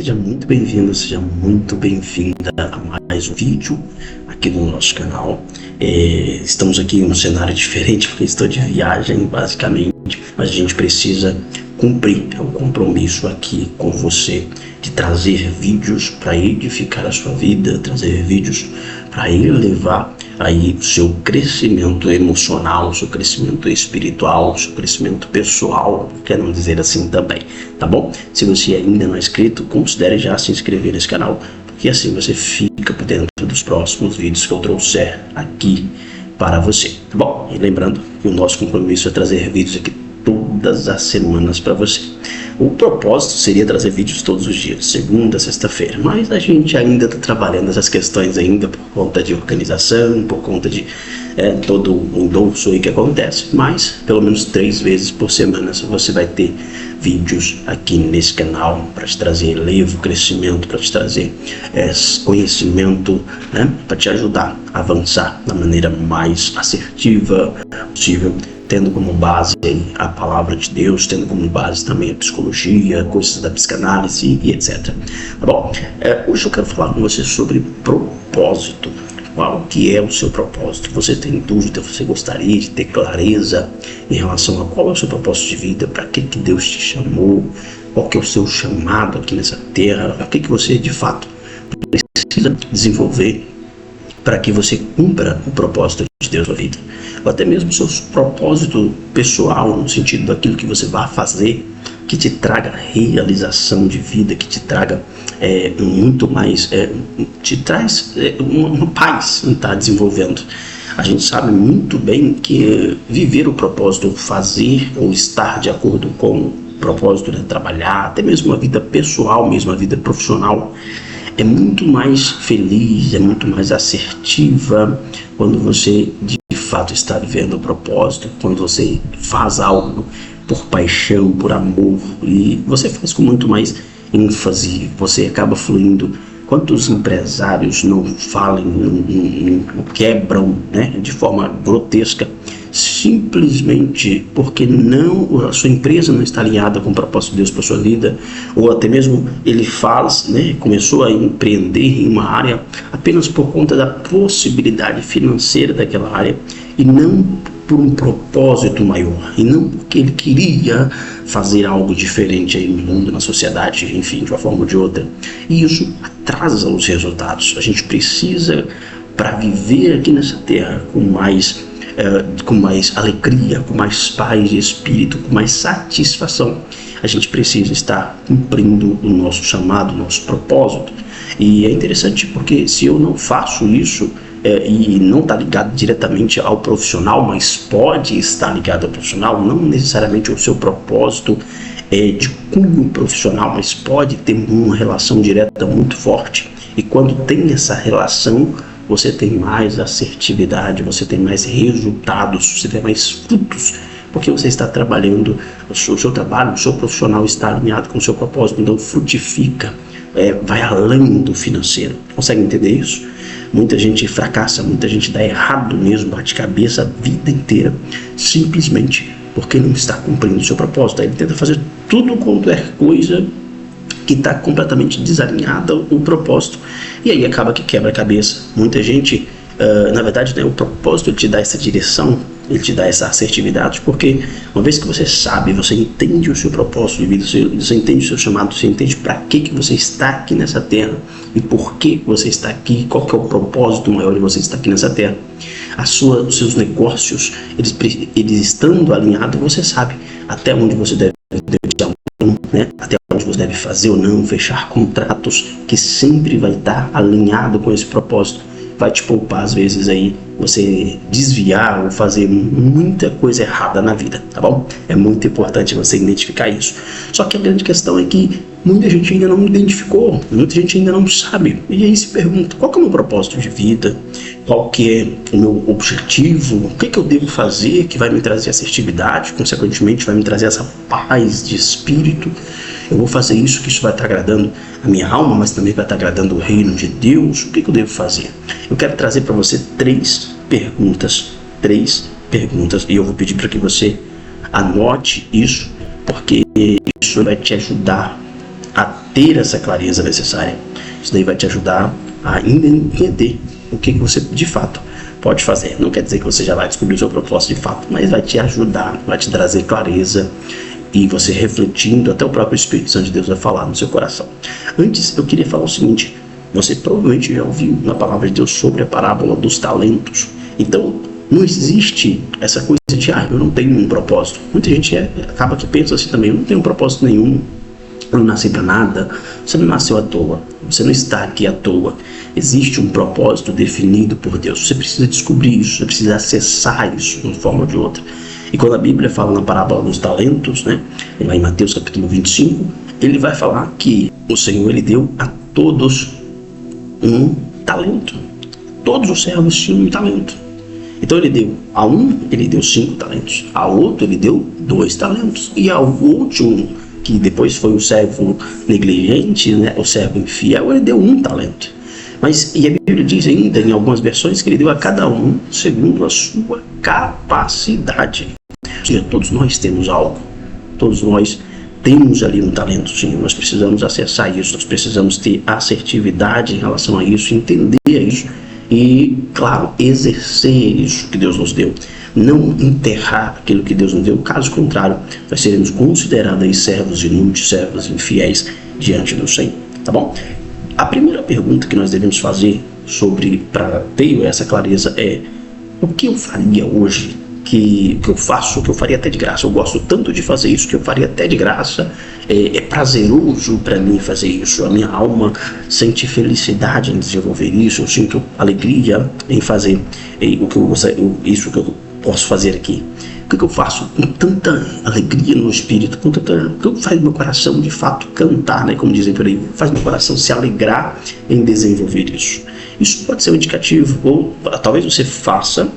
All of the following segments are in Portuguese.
Seja muito bem-vindo, seja muito bem-vinda a mais um vídeo aqui do nosso canal. Estamos aqui em um cenário diferente porque estou de viagem basicamente, mas a gente precisa cumprir o compromisso aqui com você de trazer vídeos para edificar a sua vida, trazer vídeos para elevar aí o seu crescimento emocional, o seu crescimento espiritual, o seu crescimento pessoal, quer não dizer assim também, tá bom? Se você ainda não é inscrito, considere já se inscrever nesse canal, porque assim você fica por dentro dos próximos vídeos que eu trouxer aqui para você, tá bom? E lembrando que o nosso compromisso é trazer vídeos aqui todas as semanas para você. O propósito seria trazer vídeos todos os dias, segunda, sexta-feira, mas a gente ainda está trabalhando essas questões ainda por conta de organização, por conta de todo o endorso aí que acontece, mas pelo menos 3 vezes por semana você vai ter vídeos aqui nesse canal para te trazer elevo, crescimento, para te trazer conhecimento, né, para te ajudar a avançar da maneira mais assertiva possível, tendo como base a palavra de Deus, tendo como base também a psicologia, coisas da psicanálise e etc. Tá bom? Hoje eu quero falar com você sobre propósito. Qual que é o seu propósito? Você tem dúvida? Você gostaria de ter clareza em relação a qual é o seu propósito de vida? Para que Deus te chamou? Qual que é o seu chamado aqui nessa terra? O que você de fato precisa desenvolver para que você cumpra o propósito de Deus na vida? Ou até mesmo o seu propósito pessoal, no sentido daquilo que você vai fazer, que te traga realização de vida, que te traga muito mais, te traz uma paz em estar desenvolvendo. A gente sabe muito bem que viver o propósito, fazer ou estar de acordo com o propósito, né, trabalhar, até mesmo a vida pessoal, mesmo a vida profissional, é muito mais feliz, é muito mais assertiva quando você de fato está vivendo o propósito, quando você faz algo por paixão, por amor, e você faz com muito mais ênfase, você acaba fluindo. Quantos empresários não falam, não quebram, né, de forma grotesca, simplesmente porque a sua empresa não está alinhada com o propósito de Deus para a sua vida, ou até mesmo ele começou a empreender em uma área apenas por conta da possibilidade financeira daquela área, e não por um propósito maior, e não porque ele queria fazer algo diferente aí no mundo, na sociedade, enfim, de uma forma ou de outra. E isso atrasa os resultados. A gente precisa, para viver aqui nessa terra com mais alegria, com mais paz de espírito, com mais satisfação, a gente precisa estar cumprindo o nosso chamado, o nosso propósito. E é interessante porque se eu não faço isso, e não está ligado diretamente ao profissional, mas pode estar ligado ao profissional, não necessariamente o seu propósito de cunho profissional, mas pode ter uma relação direta muito forte. E quando tem essa relação, você tem mais assertividade, você tem mais resultados, você tem mais frutos, porque você está trabalhando, o seu trabalho, o seu profissional está alinhado com o seu propósito, então frutifica, vai além do financeiro. Consegue entender isso? Muita gente fracassa, muita gente dá errado mesmo, bate cabeça a vida inteira, simplesmente porque não está cumprindo o seu propósito. Aí ele tenta fazer tudo quanto é coisa que está completamente desalinhada o propósito, e aí acaba que quebra a cabeça. Muita gente, na verdade, né, o propósito ele te dá essa direção, ele te dá essa assertividade, porque uma vez que você sabe, você entende o seu propósito de vida, você entende o seu chamado, você entende para que você está aqui nessa terra e por que você está aqui, qual que é o propósito maior de você estar aqui nessa terra. Os seus negócios, eles estando alinhados, você sabe até onde você deve né? Até onde você deve fazer ou não, fechar contratos, que sempre vai estar alinhado com esse propósito. Vai te poupar às vezes aí você desviar ou fazer muita coisa errada na vida, tá bom? É muito importante você identificar isso. Só que a grande questão é que muita gente ainda não identificou, muita gente ainda não sabe, e aí se pergunta: qual que é o meu propósito de vida? Qual que é o meu objetivo? O que eu devo fazer que vai me trazer assertividade, consequentemente vai me trazer essa paz de espírito? Eu vou fazer isso, que isso vai estar agradando a minha alma, mas também vai estar agradando o reino de Deus. O que eu devo fazer? Eu quero trazer para você 3 perguntas, e eu vou pedir para que você anote isso, porque isso vai te ajudar a ter essa clareza necessária. Isso daí vai te ajudar a entender o que você de fato pode fazer. Não quer dizer que você já vai descobrir o seu propósito de fato, mas vai te ajudar, vai te trazer clareza, e você refletindo, até o próprio Espírito Santo de Deus vai falar no seu coração. Antes, eu queria falar o seguinte: você provavelmente já ouviu na palavra de Deus sobre a parábola dos talentos. Então, não existe essa coisa de, eu não tenho um propósito. Muita gente acaba que pensa assim também: eu não tenho um propósito nenhum, eu não nasci para nada. Você não nasceu à toa, você não está aqui à toa. Existe um propósito definido por Deus. Você precisa descobrir isso, você precisa acessar isso de uma forma ou de outra. E quando a Bíblia fala na parábola dos talentos, né, lá em Mateus capítulo 25, ele vai falar que o Senhor, ele deu a todos um talento. Todos os servos tinham um talento. Então ele deu a um, ele deu 5 talentos, a outro ele deu 2 talentos, e ao último, que depois foi o servo negligente, né, o servo infiel, ele deu 1 talento. E a Bíblia diz ainda em algumas versões que ele deu a cada um segundo a sua capacidade. Ou seja, todos nós temos algo, todos nós temos ali um talento, sim. Nós precisamos acessar isso, nós precisamos ter assertividade em relação a isso, entender isso e, claro, exercer isso que Deus nos deu. Não enterrar aquilo que Deus nos deu, caso contrário, nós seremos considerados aí servos inúteis, servos infiéis diante do Senhor, tá bom? A primeira pergunta que nós devemos fazer para ter essa clareza é: o que eu faria hoje que eu faço, que eu faria até de graça? Eu gosto tanto de fazer isso que eu faria até de graça. É prazeroso para mim fazer isso. A minha alma sente felicidade em desenvolver isso. Eu sinto alegria em fazer isso que eu posso fazer aqui. O que eu faço com tanta alegria no espírito, o que faz meu coração de fato cantar, né, como dizem por aí, faz meu coração se alegrar em desenvolver isso. Isso pode ser um indicativo, ou talvez você faça,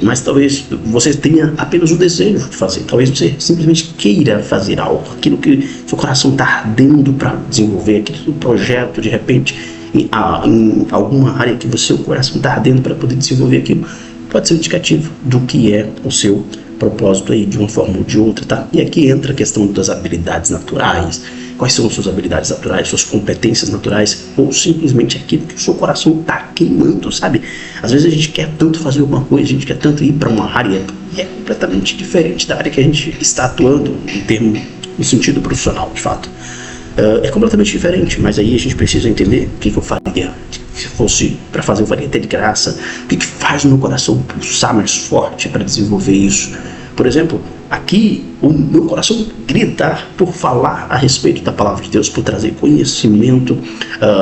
mas talvez você tenha apenas o desejo de fazer. Talvez você simplesmente queira fazer algo, aquilo que seu coração está ardendo para desenvolver, aquele projeto, de repente, em alguma área que o coração está ardendo para poder desenvolver aquilo. Pode ser um indicativo do que é o seu propósito aí, de uma forma ou de outra, tá? E aqui entra a questão das habilidades naturais. Quais são as suas habilidades naturais, suas competências naturais, ou simplesmente aquilo que o seu coração está queimando, sabe? Às vezes a gente quer tanto fazer alguma coisa, a gente quer tanto ir para uma área e é completamente diferente da área que a gente está atuando no sentido profissional, de fato. É completamente diferente, mas aí a gente precisa entender o que eu faria. Se fosse para fazer, eu faria até de graça. O que faz o meu coração pulsar mais forte para desenvolver isso? Por exemplo, aqui o meu coração grita por falar a respeito da palavra de Deus, por trazer conhecimento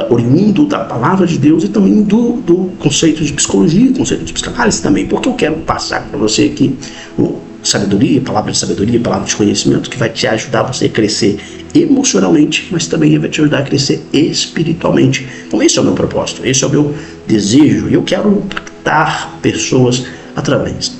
oriundo da palavra de Deus e também do conceito de psicologia, conceito de psicanálise também, porque eu quero passar para você aqui sabedoria, palavra de conhecimento que vai te ajudar você a crescer emocionalmente, mas também vai te ajudar a crescer espiritualmente. Então esse é o meu propósito, esse é o meu desejo, e eu quero impactar pessoas através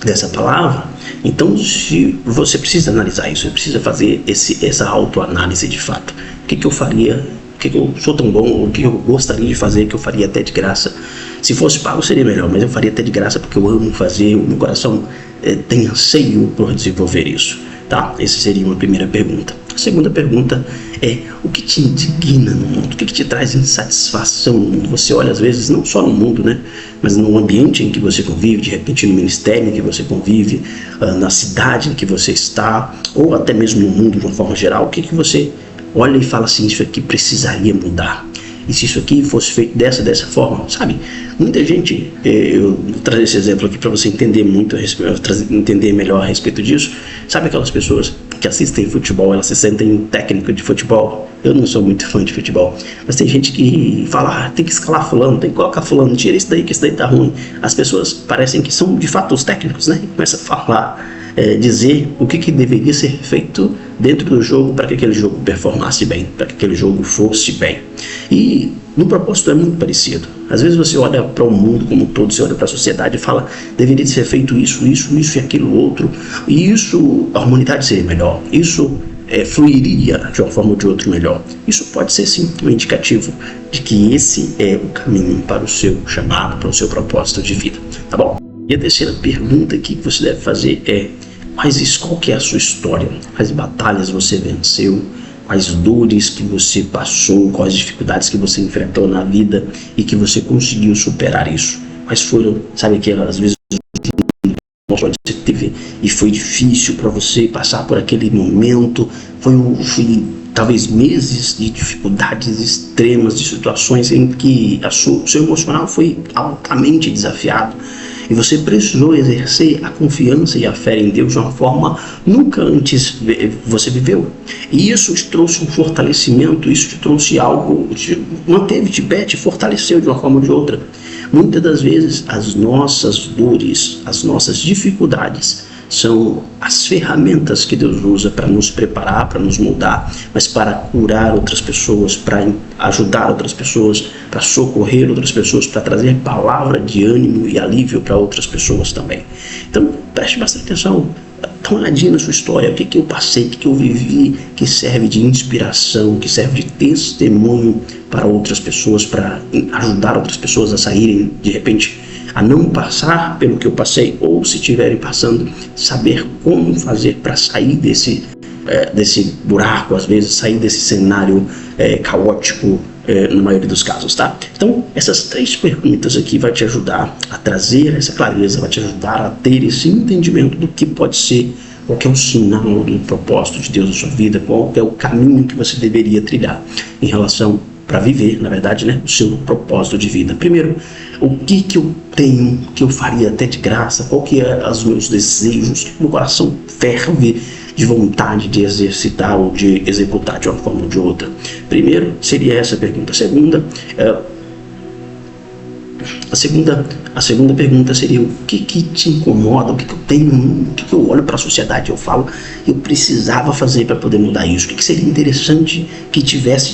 dessa palavra. Então, se você precisa analisar isso, você precisa fazer essa autoanálise de fato. O que eu faria? O que eu sou tão bom? O que eu gostaria de fazer, que eu faria até de graça? Se fosse pago seria melhor, mas eu faria até de graça porque eu amo fazer, o meu coração tem anseio por desenvolver isso, tá? Essa seria uma primeira pergunta. A segunda pergunta é: o que te indigna no mundo? O que te traz insatisfação no mundo? Você olha às vezes, não só no mundo, né, mas no ambiente em que você convive, de repente no ministério em que você convive, na cidade em que você está, ou até mesmo no mundo de uma forma geral. O que você olha e fala assim: isso aqui precisaria mudar? E se isso aqui fosse feito dessa forma, sabe? Muita gente, eu vou trazer esse exemplo aqui para você entender entender melhor a respeito disso. Sabe aquelas pessoas que assistem futebol, elas se sentem técnico de futebol? Eu não sou muito fã de futebol, mas tem gente que fala: tem que escalar fulano, tem que colocar fulano, tira isso daí que isso daí tá ruim. As pessoas parecem que são de fato os técnicos, né? E começam a falar, dizer o que deveria ser feito dentro do jogo para que aquele jogo performasse bem, para que aquele jogo fosse bem. E no propósito é muito parecido. Às vezes você olha para o mundo como um todo, você olha para a sociedade e fala: deveria ser feito isso e aquilo outro, e isso, a humanidade seria melhor, isso fluiria de uma forma ou de outra melhor. Isso pode ser sim um indicativo de que esse é o caminho para o seu chamado, para o seu propósito de vida, tá bom? E a terceira pergunta que você deve fazer é: qual que é a sua história? Quais batalhas você venceu? quais dores que você passou, quais dificuldades que você enfrentou na vida e que você conseguiu superar isso. Quais foram, sabe, que às vezes você teve e foi difícil para você passar por aquele momento, foi talvez meses de dificuldades extremas, de situações em que o seu emocional foi altamente desafiado e você precisou exercer a confiança e a fé em Deus de uma forma nunca antes você viveu. E isso te trouxe um fortalecimento, isso te trouxe algo, te manteve de pé, te fortaleceu de uma forma ou de outra. Muitas das vezes as nossas dores, as nossas dificuldades são as ferramentas que Deus usa para nos preparar, para nos moldar, mas para curar outras pessoas, para ajudar outras pessoas, para socorrer outras pessoas, para trazer palavra de ânimo e alívio para outras pessoas também. Então preste bastante atenção, dá uma olhadinha na sua história, o que eu passei, o que eu vivi, que serve de inspiração, que serve de testemunho para outras pessoas, para ajudar outras pessoas a saírem de repente, a não passar pelo que eu passei, ou se estiverem passando, saber como fazer para sair desse buraco, às vezes sair desse cenário caótico, na maioria dos casos, tá? Então, essas 3 perguntas aqui vai te ajudar a trazer essa clareza, vai te ajudar a ter esse entendimento do que pode ser, qual que é o sinal do propósito de Deus na sua vida, qual que é o caminho que você deveria trilhar em relação para viver, na verdade, né, o seu propósito de vida. Primeiro, o que eu tenho, que eu faria até de graça, qual que é os meus desejos, que meu coração ferve de vontade de exercitar ou de executar de uma forma ou de outra. Primeiro, seria essa pergunta. A segunda pergunta seria o que te incomoda, o que eu tenho, o que eu olho para a sociedade, eu falo, eu precisava fazer para poder mudar isso, o que seria interessante que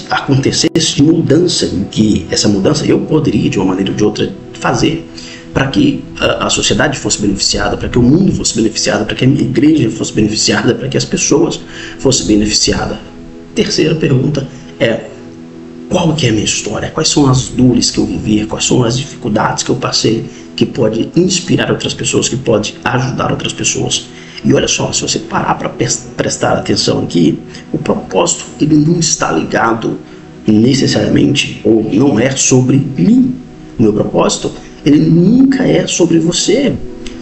acontecesse de mudança, que essa mudança eu poderia de uma maneira ou de outra fazer para que a sociedade fosse beneficiada, para que o mundo fosse beneficiado, para que a minha igreja fosse beneficiada, para que as pessoas fossem beneficiadas. Terceira pergunta é: qual que é a minha história? Quais são as dores que eu vivi? Quais são as dificuldades que eu passei que pode inspirar outras pessoas, que pode ajudar outras pessoas? E olha só, se você parar para prestar atenção aqui, o propósito ele não está ligado necessariamente, ou não é sobre mim. O meu propósito ele nunca é sobre você.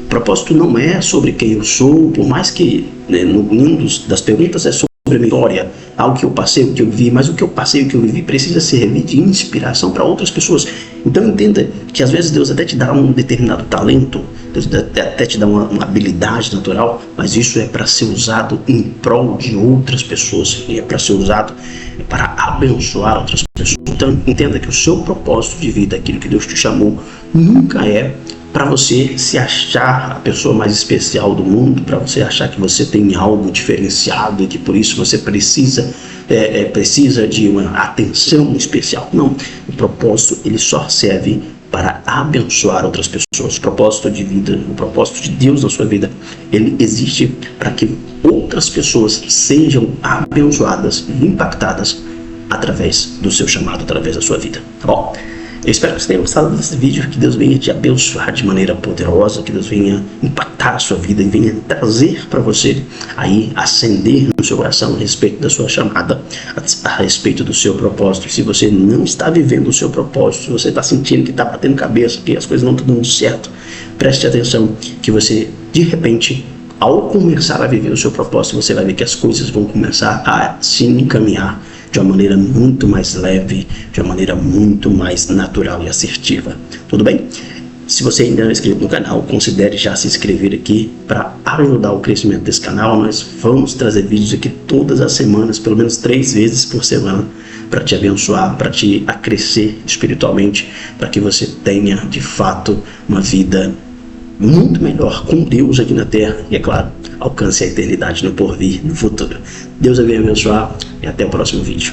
O propósito não é sobre quem eu sou, por mais que nenhuma das perguntas é sobre a minha história, algo que eu passei, o que eu vivi, mas o que eu passei, o que eu vivi precisa servir de inspiração para outras pessoas. Então entenda que às vezes Deus até te dá um determinado talento, Deus até te dá uma habilidade natural, mas isso é para ser usado em prol de outras pessoas, é para ser usado para abençoar outras pessoas. Então entenda que o seu propósito de vida, aquilo que Deus te chamou, nunca é para você se achar a pessoa mais especial do mundo, para você achar que você tem algo diferenciado e que por isso você precisa de uma atenção especial. Não, o propósito ele só serve para abençoar outras pessoas. O propósito de vida, o propósito de Deus na sua vida, ele existe para que outras pessoas sejam abençoadas e impactadas através do seu chamado, através da sua vida. Tá bom? Eu espero que você tenha gostado desse vídeo, que Deus venha te abençoar de maneira poderosa, que Deus venha impactar a sua vida e venha trazer para você aí, acender no seu coração a respeito da sua chamada, a respeito do seu propósito. Se você não está vivendo o seu propósito, se você está sentindo que está batendo cabeça, que as coisas não estão dando certo, preste atenção que você, de repente, ao começar a viver o seu propósito, você vai ver que as coisas vão começar a se encaminhar de uma maneira muito mais leve, de uma maneira muito mais natural e assertiva. Tudo bem? Se você ainda não é inscrito no canal, considere já se inscrever aqui para ajudar o crescimento desse canal. Nós vamos trazer vídeos aqui todas as semanas, pelo menos 3 vezes por semana, para te abençoar, para te crescer espiritualmente, para que você tenha de fato uma vida muito melhor com Deus aqui na terra e, é claro, alcance a eternidade no porvir, no futuro. Deus vai abençoar e até o próximo vídeo.